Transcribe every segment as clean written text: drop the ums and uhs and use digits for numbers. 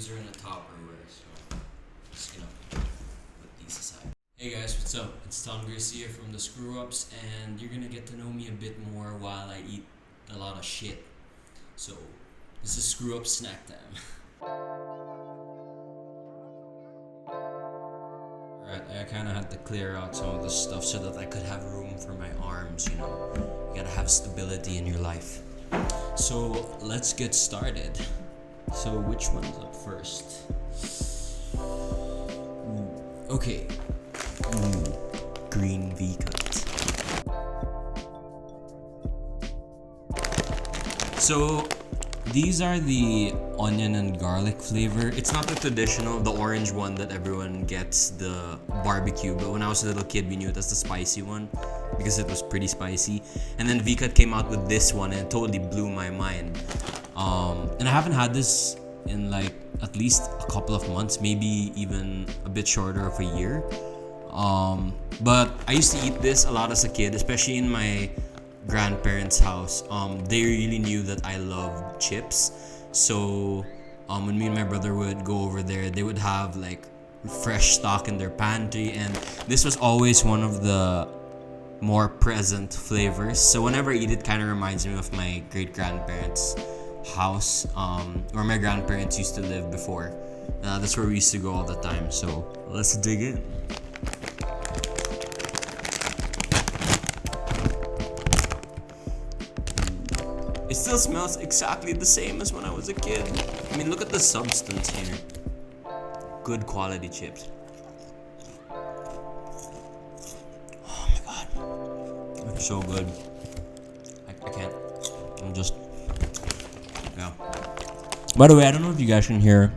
these are in a Tupperware, so just gonna put these aside. Hey guys, what's up? It's Garcia from the Screw Ups, and you're gonna get to know me a bit more while I eat a lot of shit. So, this is Screw Up Snack Time. Alright, I kind of had to clear out some of the stuff so that I could have room for my arms, you know. You gotta have stability in your life. So, let's get started. So, which one's up first? Okay. Green V-cut. So, these are the onion and garlic flavor. It's not the traditional, the orange one that everyone gets, the barbecue. But when I was a little kid, we knew it as the spicy one because it was pretty spicy. And then V-cut came out with this one and it totally blew my mind. And I haven't had this in like at least a couple of months, maybe even a bit shorter of a year. But I used to eat this a lot as a kid, especially in my grandparents' house. They really knew that I loved chips. So when me and my brother would go over there, they would have like fresh stock in their pantry, and this was always one of the more present flavors. So whenever I eat it, kind of reminds me of my great grandparents' house, where my grandparents used to live before. That's where we used to go all the time. So let's dig in. It still smells exactly the same as when I was a kid. I mean, look at the substance here. Good quality chips. Oh my god. They're so good. I can't. I'm just... Yeah. By the way, I don't know if you guys can hear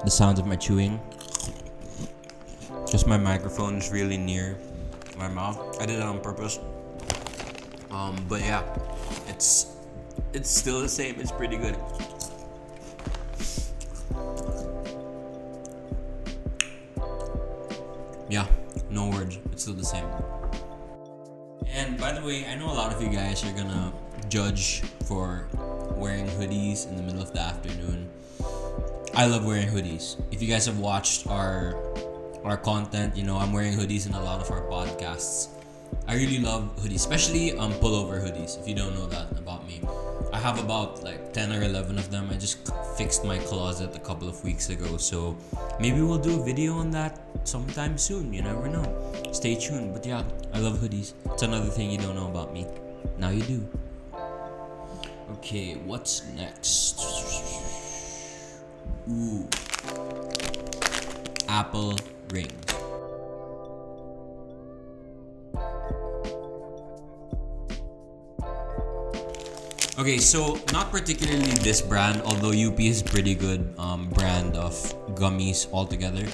the sounds of my chewing. Just my microphone is really near my mouth. I did it on purpose. But yeah, it's still the same. It's pretty good. Yeah, no words. It's still the same. And by the way, I know a lot of you guys are gonna judge for wearing hoodies in the middle of the afternoon. I love wearing hoodies. If you guys have watched our content, you know I'm wearing hoodies in a lot of our podcasts. I really love hoodies, especially pullover hoodies. If you don't know that about me, I have about like 10 or 11 of them. I just fixed my closet a couple of weeks ago, so maybe we'll do a video on that sometime soon. You never know. Stay tuned. But yeah, I love hoodies. It's another thing you don't know about me. Now you do. Okay, what's next? Ooh. Apple rings. Okay, so not particularly this brand, although UP is pretty good brand of gummies altogether.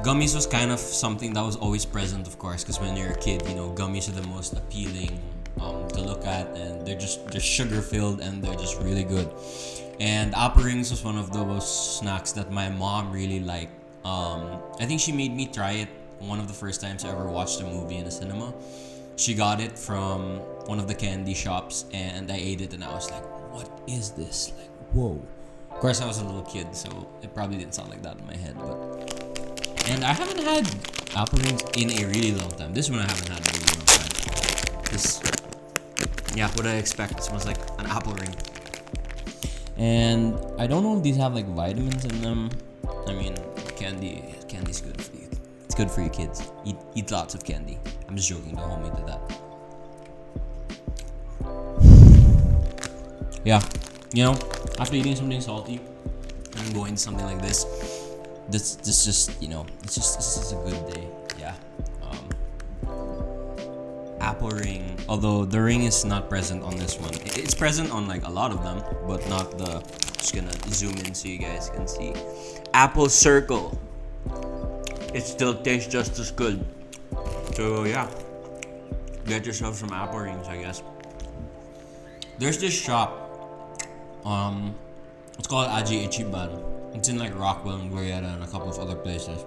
Gummies was kind of something that was always present, of course, because when you're a kid, you know, gummies are the most appealing to look at, and they're sugar filled and they're just really good. And apple rings was one of those snacks that my mom really liked. I think she made me try it one of the first times I ever watched a movie in a cinema. She got it from one of the candy shops, and I ate it, and I was like, what is this? Like, whoa. Of course, I was a little kid, so it probably didn't sound like that in my head. And I haven't had apple rings in a really long time. This one I haven't had in a really long time. This, yeah, what I expect. It smells like an apple ring. And I don't know if these have like vitamins in them. I mean, candy's good for you. It's good for you kids. Eat lots of candy. I'm just joking, don't hold me to that. Yeah, you know, after eating something salty and going to something like this just, you know, this is a good day. Yeah. Apple ring, although the ring is not present on this one. It's present on like a lot of them, but not the... Just gonna zoom in so you guys can see. Apple circle. It still tastes just as good. So yeah, get yourself some apple rings, I guess. There's this shop. It's called Aji Ichiban. It's in like Rockwell and Glorieta and a couple of other places.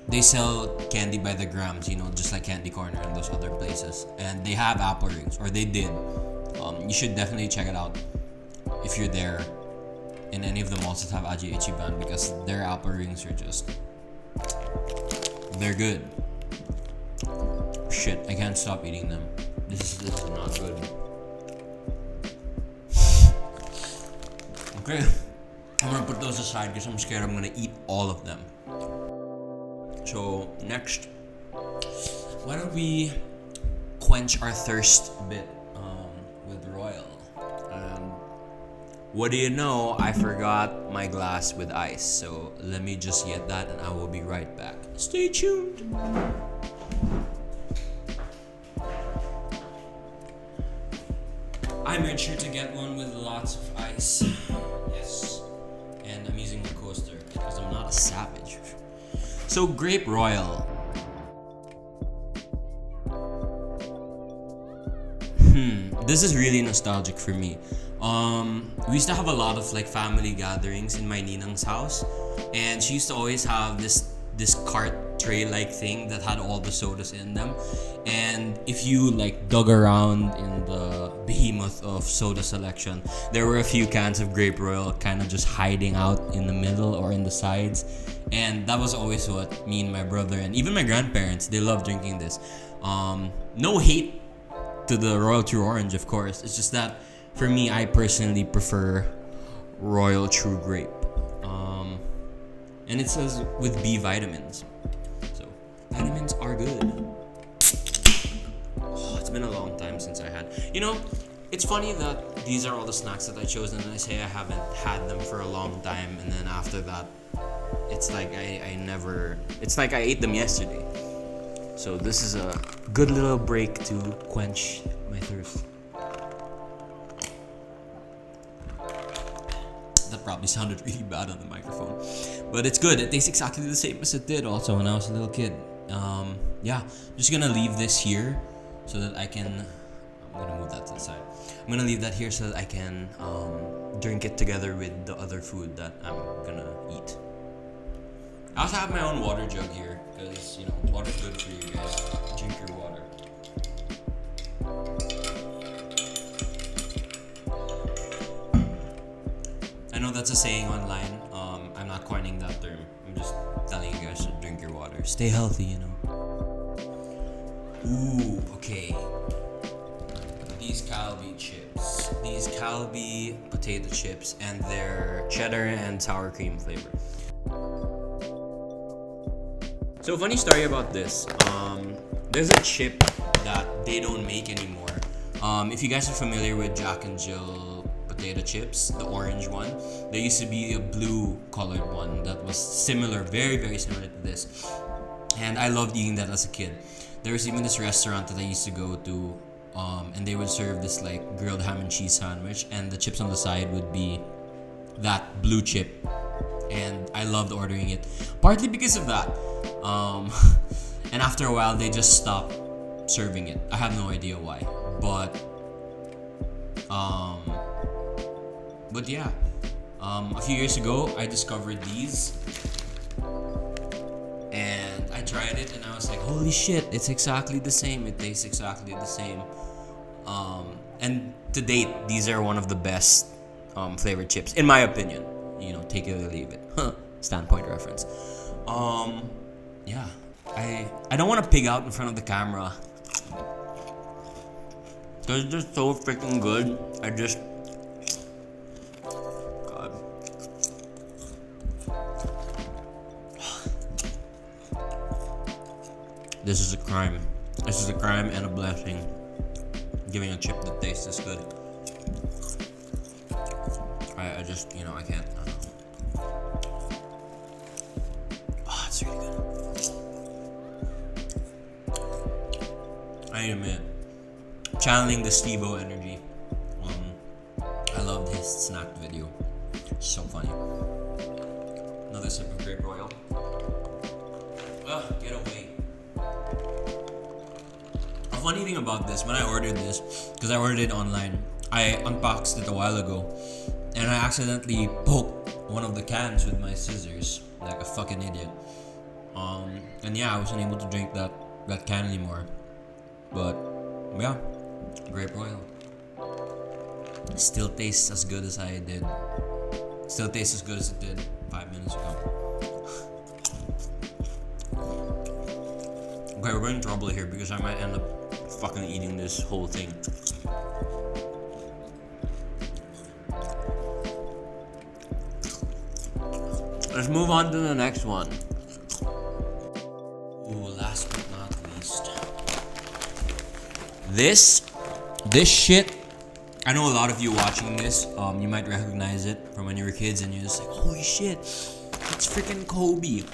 They sell candy by the grams, you know, just like Candy Corner and those other places. And they have apple rings, or they did. You should definitely check it out if you're there. in any of the malls that have Aji Ichiban because their apple rings are just, they're good. Shit, I can't stop eating them. This is not good. Okay, I'm gonna put those aside because I'm scared I'm gonna eat all of them. So next, why don't we quench our thirst a bit with Royal? What do you know? I forgot my glass with ice. So let me just get that and I will be right back. Stay tuned. I made sure to get one with lots of ice. Yes. And I'm using the coaster because I'm not a savage. So Grape Royal. This is really nostalgic for me. We used to have a lot of like family gatherings in my ninang's house, and she used to always have this cart tray like thing that had all the sodas in them. And if you like dug around in the behemoth of soda selection, there were a few cans of Grape Royal kind of just hiding out in the middle or in the sides. And that was always what me and my brother and even my grandparents, they loved drinking this. No hate to the Royal True Orange, of course. It's just that for me, I personally prefer Royal True Grape. And it says with B vitamins. So vitamins are good. Oh, it's been a long time since I had. You know, it's funny that these are all the snacks that I chose, and I say I haven't had them for a long time, and then after that, it's like I never. It's like I ate them yesterday. So this is a good little break to quench my thirst. That probably sounded really bad on the microphone, but it's good. It tastes exactly the same as it did also when I was a little kid. Yeah, I'm just gonna leave this here so that I can. I'm gonna move that to the side. I'm gonna leave that here so that I can drink it together with the other food that I'm gonna eat. I also have my own water jug here because, you know, water's good for you guys. Drink your water. I know that's a saying online. I'm not coining that term. I'm just telling you guys to drink your water. Stay healthy, you know. Ooh, okay. These Cowbee chips. These Cowbee potato chips, and their cheddar and sour cream flavor. So funny story about this. There's a chip that they don't make anymore. If you guys are familiar with Jack and Jill potato chips, the orange one, there used to be a blue colored one that was similar, very very similar to this, and I loved eating that as a kid. There was even this restaurant that I used to go to, and they would serve this like grilled ham and cheese sandwich, and the chips on the side would be that blue chip, and I loved ordering it partly because of that. And after a while they just stopped serving it. I have no idea why, but yeah, a few years ago I discovered these and I tried it and I was like, holy shit, it's exactly the same. It tastes exactly the same. And to date, these are one of the best flavored chips in my opinion. You know, take it or leave it. Standpoint reference. Yeah, I don't want to pig out in front of the camera because it's just so freaking good. God. This is a crime. This is a crime and a blessing. Giving a chip that tastes this good. I just, you know, I can't. Oh, it's really good. I need to admit, channeling the Steve-O energy. I loved his snack video. So funny. Another sip of Grape Royal. Get away. A funny thing about this, when I ordered this, because I ordered it online, I unboxed it a while ago, and I accidentally poked one of the cans with my scissors, like a fucking idiot. And yeah, I wasn't able to drink that can anymore. But yeah, Grape Royal still tastes as good as I did Still tastes as good as it did 5 minutes ago. Okay, we're in trouble here because I might end up fucking eating this whole thing. Let's move on to the next one. Ooh, last but not least. This shit, I know a lot of you watching this, you might recognize it from when you were kids and you're just like, holy shit, it's freaking Cowbee.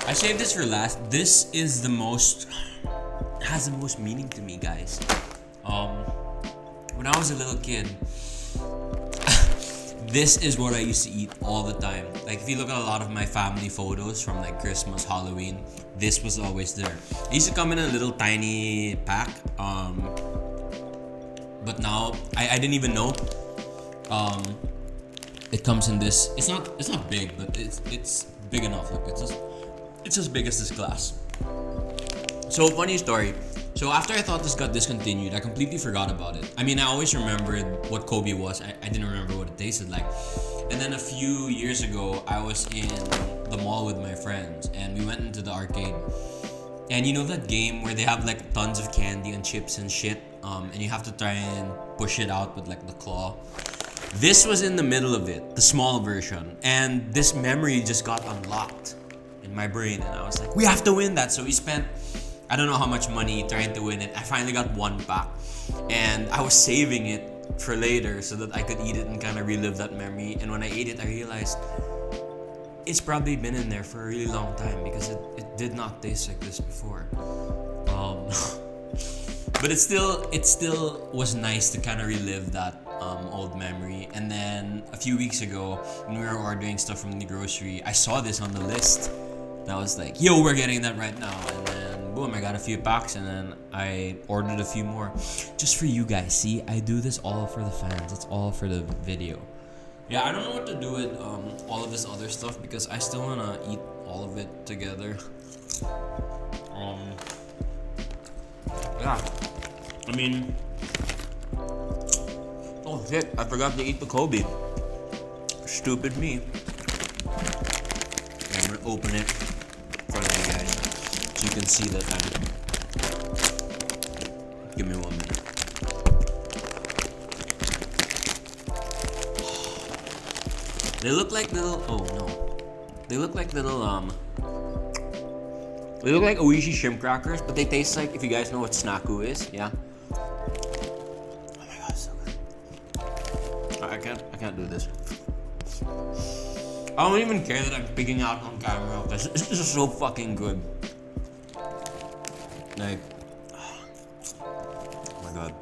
I saved this for last. This is has the most meaning to me, guys. When I was a little kid, this is what I used to eat all the time. Like, if you look at a lot of my family photos from like Christmas, Halloween, this was always there. It used to come in a little tiny pack. But now I didn't even know. It comes in this. It's not big, but it's big enough. Look, it's as big as this glass. So, funny story. So after I thought this got discontinued, I completely forgot about it. I mean, I always remembered what Cowbee was. I didn't remember what it tasted like. And then a few years ago, I was in the mall with my friends and we went into the arcade. And you know that game where they have like tons of candy and chips and shit, and you have to try and push it out with like the claw. This was in the middle of it, the small version, and this memory just got unlocked in my brain, and I was like, we have to win that. So we spent, I don't know how much money trying to win it. I finally got one pack, and I was saving it for later so that I could eat it and kind of relive that memory. And when I ate it, I realized it's probably been in there for a really long time because it did not taste like this before. But it still was nice to kind of relive that old memory. And then a few weeks ago, when we were ordering stuff from the grocery, I saw this on the list. And I was like, yo, we're getting that right now. And then boom, I got a few packs, and then I ordered a few more just for you guys. See, I do this all for the fans. It's all for the video. Yeah, I don't know what to do with all of this other stuff because I still want to eat all of it together. Yeah, I mean, oh shit, I forgot to eat the Cowbee. Stupid me. Okay, I'm gonna open it in front of you guys so you can see that Give me 1 minute. They look like little, oh no. They look like little, they look like Oishi shrimp crackers, but they taste like, if you guys know what snacku is, yeah? Oh my god, so good. I can't do this. I don't even care that I'm picking out on camera because it's just so fucking good. Like, oh my god.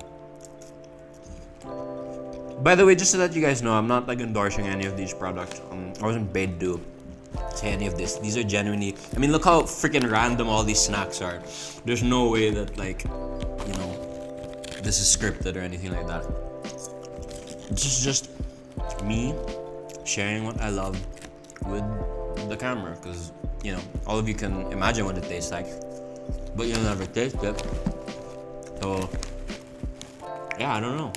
By the way, just so that you guys know, I'm not like endorsing any of these products. I wasn't paid to say any of this. These are genuinely, I mean, look how freaking random all these snacks are. There's no way that, like, you know, this is scripted or anything like that. It's just me sharing what I love with the camera, because, you know, all of you can imagine what it tastes like, but you'll never taste it. So yeah, I don't know.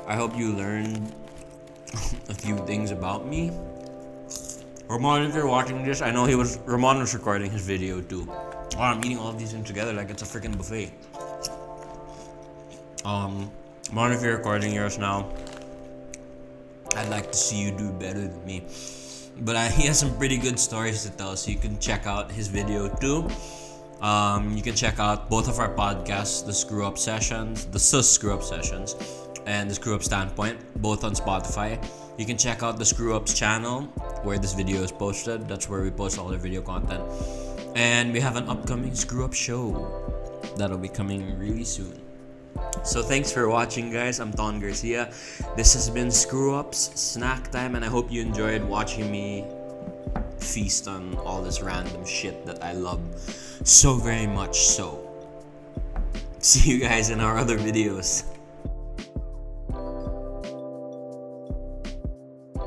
I hope you learned a few things about me. Ramon, if you're watching this, I know Ramon was recording his video too. Oh, I'm eating all of these things together like it's a freaking buffet. Ramon, if you're recording yours now, I'd like to see you do better than me. But he has some pretty good stories to tell, so you can check out his video too. You can check out both of our podcasts, the Screw Up Sessions, the Screw Up Sessions, and the Screw Up Standpoint, both on Spotify. You can check out the Screw Ups channel where this video is posted. That's where we post all the video content. And we have an upcoming Screw Up show that'll be coming really soon. So thanks for watching, guys. I'm Garcia. This has been Screw Ups Snack Time, and I hope you enjoyed watching me feast on all this random shit that I love so very much. So see you guys in our other videos.